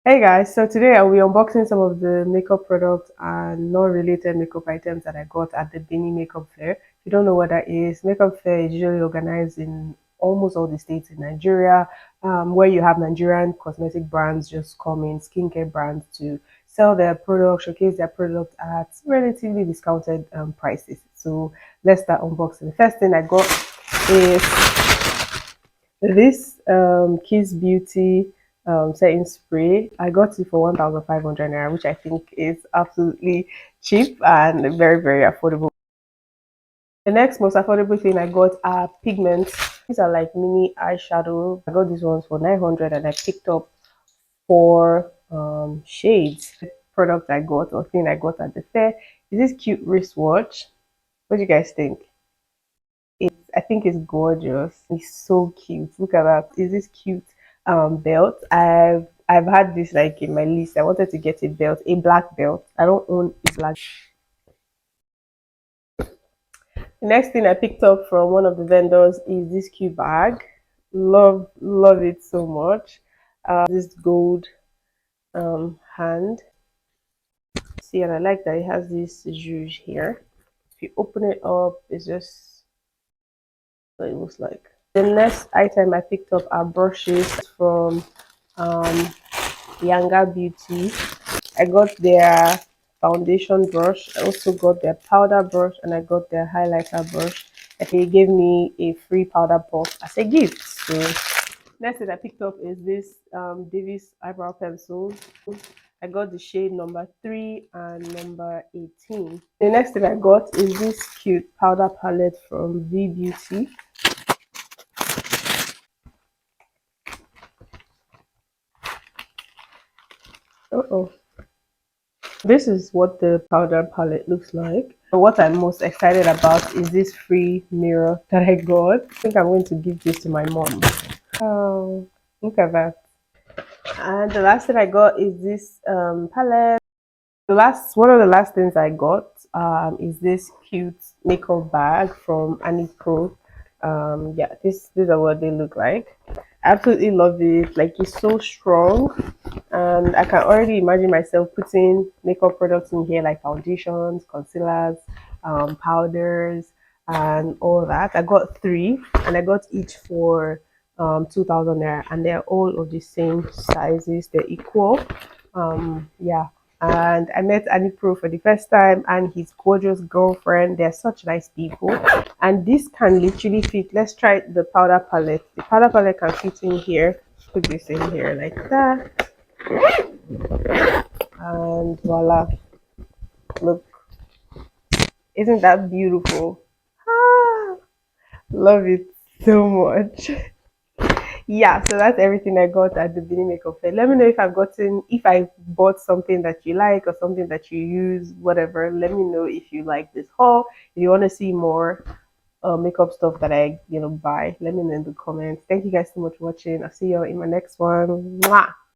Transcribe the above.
Hey guys, so today I'll be unboxing some of the makeup products and non-related makeup items that I got at the Benin Makeup Fair. If you don't know what that is, makeup fair is usually organized in almost all the states in Nigeria, where you have Nigerian cosmetic brands just come in, skincare brands to sell their products, showcase their products at relatively discounted prices. So let's start unboxing. The first thing I got is this Kiss Beauty setting spray. I got it for 1,500 naira, which I think is absolutely cheap and very, very affordable. The next most affordable thing I got are pigments. These are like mini eyeshadow. I got these ones for 900 and I picked up four shades. The product I got or thing I got at the fair is this cute wristwatch. What do you guys think? I think it's gorgeous. It's so cute. Look at that. Is this cute belt? I've had this like in my list. I wanted to get a belt, a black belt. I don't own a black. The next thing I picked up from one of the vendors is this cute bag. Love it so much. This gold hand. See, and I like that it has this juge here. If you open it up, it's just what it looks like. The next item I picked up are brushes from um, Younger Beauty. I got their foundation brush. I also got their powder brush and I got their highlighter brush. And they gave me a free powder puff as a gift. So next thing I picked up is this Davis eyebrow pencil. I got the shade number 3 and number 18. The next thing I got is this cute powder palette from V Beauty. Uh-oh. This is what the powder palette looks like. What I'm most excited about is this free mirror that I got. I think I'm going to give this to my mom. Oh, look at that. And the last thing I got is this palette. One of the last things I got is this cute makeup bag from Annie Pro. Yeah, these are what they look like. I absolutely love it. Like, it's so strong, and I can already imagine myself putting makeup products in here like foundations, concealers, powders, and all that. I got three, and I got each for 2,000 naira, and they're all of the same sizes. They're equal. Yeah, and I met Annie Pro for the first time and his gorgeous girlfriend. They're such nice people. And this can literally fit. Let's try the powder palette. The powder palette can fit in here. Put this in here like that. And voila. Look. Isn't that beautiful? Ah, love it so much. Yeah, so that's everything I got at the Benin Makeup Fair. Let me know if I bought something that you like or something that you use, whatever. Let me know if you like this haul. If you want to see more makeup stuff that I, buy, let me know in the comments. Thank you guys so much for watching. I'll see you in my next one. Mwah!